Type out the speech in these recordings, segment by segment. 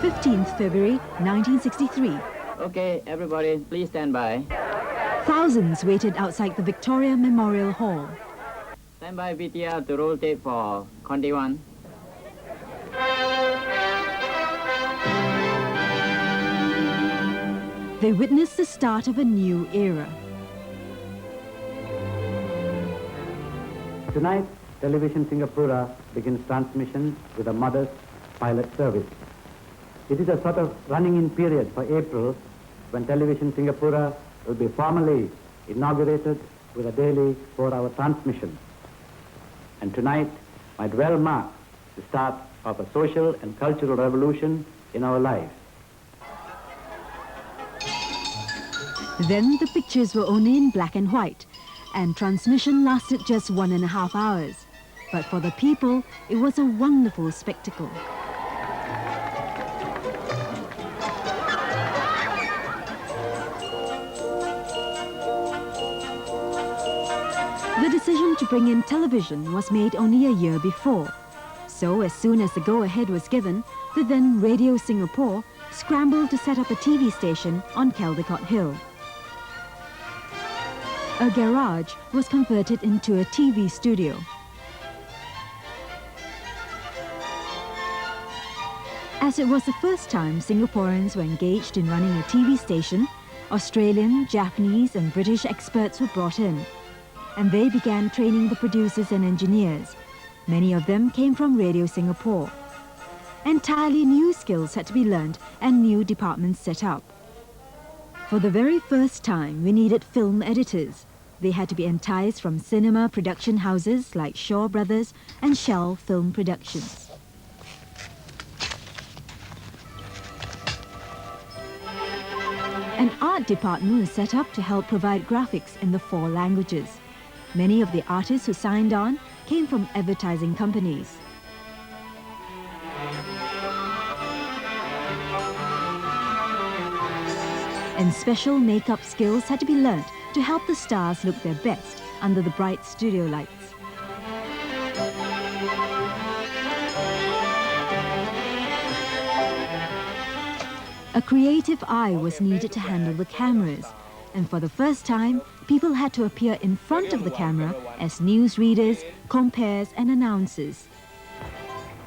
15th February 1963. Okay, everybody, please stand by. Thousands waited outside the Victoria Memorial Hall. Stand by VTR to roll tape for Conti 1. They witnessed the start of a new era. Tonight, Television Singapura begins transmission with a modest pilot service. It is a sort of running-in period for April, when Television Singapura will be formally inaugurated with a daily 4-hour transmission. And tonight might well mark the start of a social and cultural revolution in our lives. Then the pictures were only in black and white, and transmission lasted just 1.5 hours. But for the people, it was a wonderful spectacle. The decision to bring in television was made only a year before. So as soon as the go-ahead was given, the then Radio Singapore scrambled to set up a TV station on Caldecott Hill. A garage was converted into a TV studio. As it was the first time Singaporeans were engaged in running a TV station, Australian, Japanese and British experts were brought in, and they began training the producers and engineers. Many of them came from Radio Singapore. Entirely new skills had to be learned and new departments set up. For the very first time, we needed film editors. They had to be enticed from cinema production houses like Shaw Brothers and Shell Film Productions. An art department was set up to help provide graphics in the 4 languages. Many of the artists who signed on came from advertising companies. And special makeup skills had to be learnt to help the stars look their best under the bright studio lights. A creative eye was needed to handle the cameras, and for the first time, people had to appear in front of the camera as newsreaders, compares and announcers.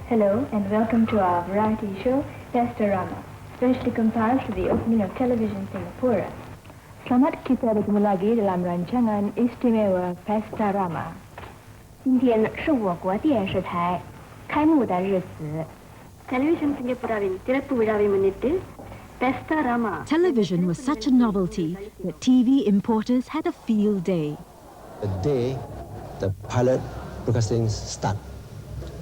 Hello and welcome to our variety show, Pestarama, specially compiled for the opening of Television Singapura. Selamat kita bertemu lagi dalam rancangan istimewa Pestarama. 今天是我国电视台开幕的日子。Television Singapuraவின் திறப்பு விழாவை முன்னிட்டு Pestarama. Television was such a novelty that TV importers had a field day. The day the pilot broadcasting started,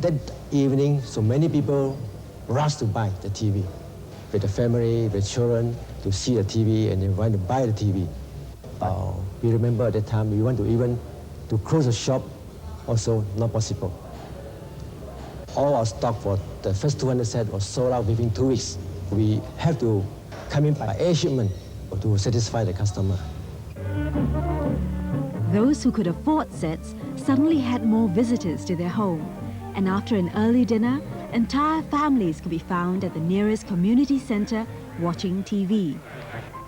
that evening, so many people rushed to buy the TV. With the family, with children, to see the TV, and they want to buy the TV. We remember at that time, we want to even to close the shop, also not possible. All our stock for the first 200 sets was sold out within 2 weeks. We have to come in by air shipment to satisfy the customer. Those who could afford sets suddenly had more visitors to their home, and after an early dinner, entire families could be found at the nearest community center watching TV.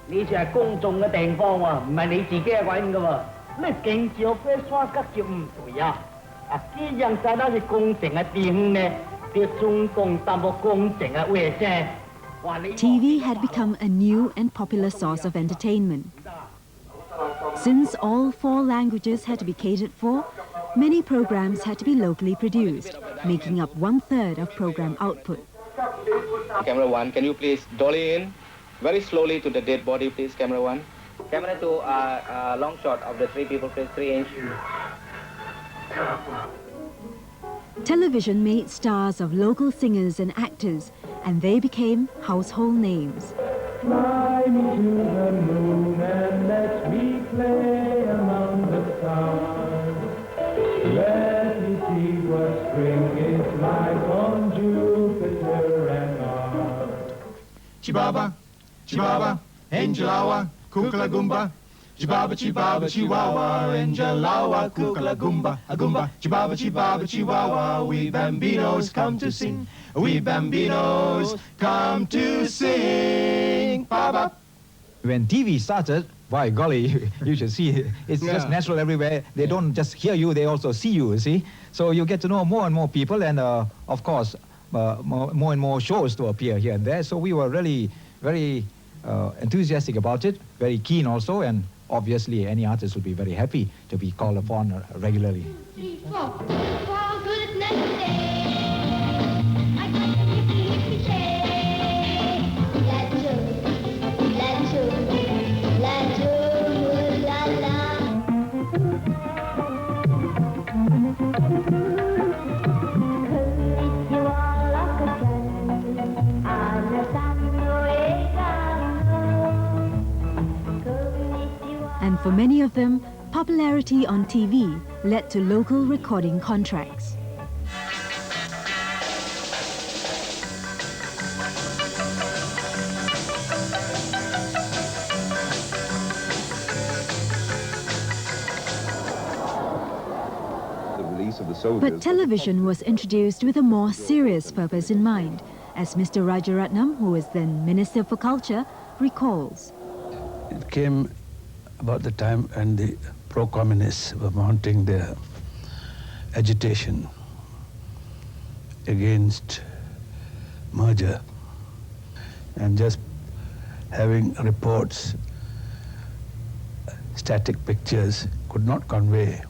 呢處係公眾嘅地方喎，唔係你自己嘅揾㗎喎。咩警照飛刷吉照唔對啊？啊，呢樣曬得係工程嘅點呢？啲中共擔保工程嘅衛生。 TV had become a new and popular source of entertainment. Since all 4 languages had to be catered for, many programs had to be locally produced, making up 1/3 of program output. Camera 1, can you please dolly in very slowly to the dead body, please, camera 1. Camera 2, long shot of the 3 people, please, 3-inch. Television made stars of local singers and actors, and they became household names. Fly me to the moon and let me play among the stars. Let me see what spring is like on Jupiter and Mars. Chibaba, Chibaba, Angelawa, Kukla Gumba, chibaba chibaba chihuahua, and jalawa kukala gumba, a gumba, chibaba chibaba chihuahua. We bambinos come to sing, we bambinos come to sing. Baba. When TV started, by golly, you should see, it's just natural everywhere. They don't just hear you, they also see you see. So you get to know more and more people, and of course, more and more shows to appear here and there. So we were really very enthusiastic about it, very keen also, and obviously any artist would be very happy to be called upon regularly. 3, 4. For goodness sake, I got a hippie hippie shake. La la. And for many of them, popularity on TV led to local recording contracts. But television was introduced with a more serious purpose in mind, as Mr. Rajaratnam, who was then Minister for Culture, recalls. It came about the time when the pro-communists were mounting their agitation against merger, and just having reports, static pictures could not convey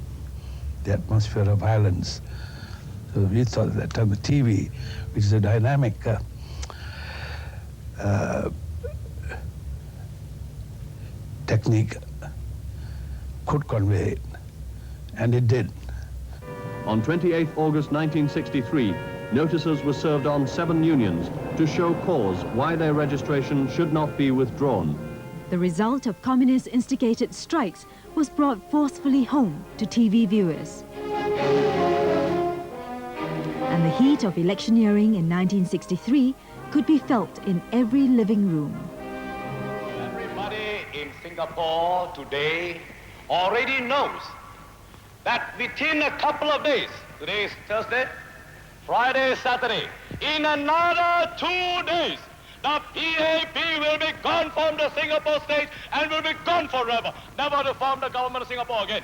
the atmosphere of violence. So we thought at that time the TV, which is a dynamic technique, could convey it, and it did. On 28 August 1963, notices were served on 7 unions to show cause why their registration should not be withdrawn. The result of communist-instigated strikes was brought forcefully home to TV viewers. And the heat of electioneering in 1963 could be felt in every living room. Everybody in Singapore today already knows that within a couple of days, today is Thursday, Friday, Saturday, in another 2 days, the PAP will be gone from the Singapore state and will be gone forever, never to form the government of Singapore again.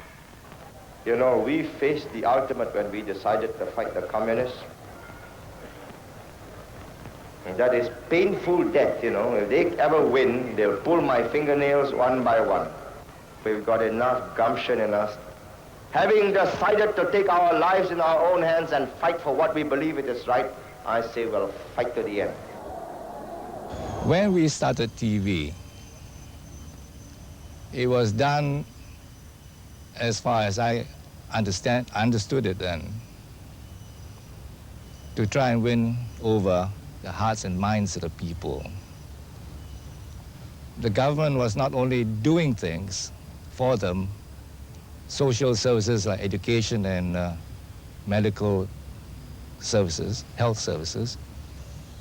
You know, we faced the ultimate when we decided to fight the communists. And that is painful death, you know. If they ever win, they'll pull my fingernails one by one. We've got enough gumption in us. Having decided to take our lives in our own hands and fight for what we believe it is right, I say we'll fight to the end. When we started TV, it was done, as far as I understood it then, to try and win over the hearts and minds of the people. The government was not only doing things for them, social services like education and medical services, health services,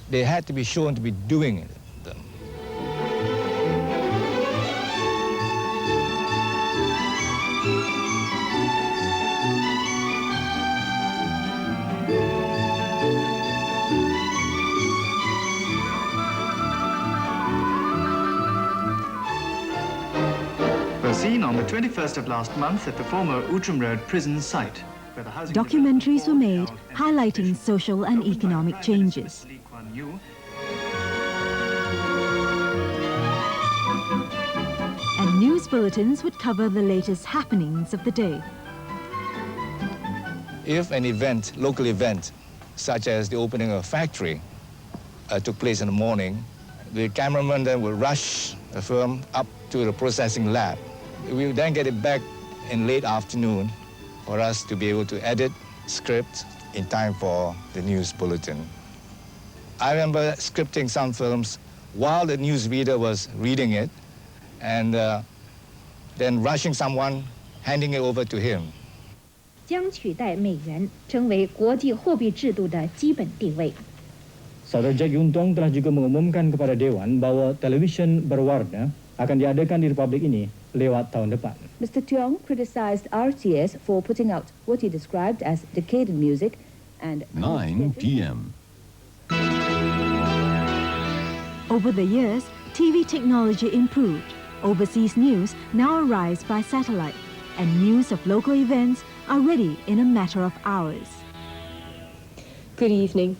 they had to be shown to be doing them. Seen on the 21st of last month at the former Outram Road prison site, where the housing documentaries were made highlighting social and economic changes. And news bulletins would cover the latest happenings of the day. If an event, local event, such as the opening of a factory, took place in the morning, the cameraman then will rush the film up to the processing lab. We would then get it back in late afternoon for us to be able to edit script in time for the news bulletin. I remember scripting some films while the newsreader was reading it, and then rushing someone, handing it over to him. 将取代美元成为国际货币制度的基本定位。 Saudara Jack Yuntong telah juga mengumumkan kepada Dewan bahwa televisyen berwarna akan diadakan di Republik ini lewat tahun depan. Mr. Tiong criticized RTS for putting out what he described as decadent music and 9 p.m. Over the years, TV technology improved. Overseas news now arrives by satellite, and news of local events are ready in a matter of hours. Good evening.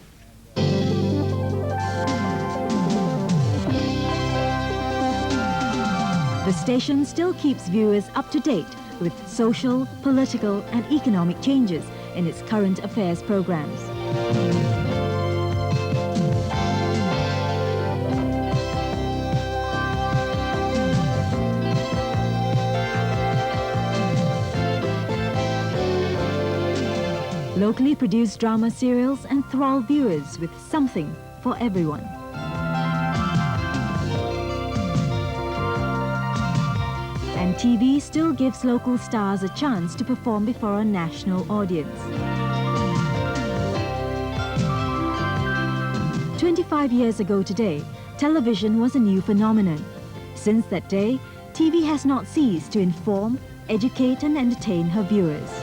The station still keeps viewers up to date with social, political and economic changes in its current affairs programs. Locally produced drama serials enthrall viewers with something for everyone. And TV still gives local stars a chance to perform before a national audience. 25 years ago today, television was a new phenomenon. Since that day, TV has not ceased to inform, educate and entertain her viewers.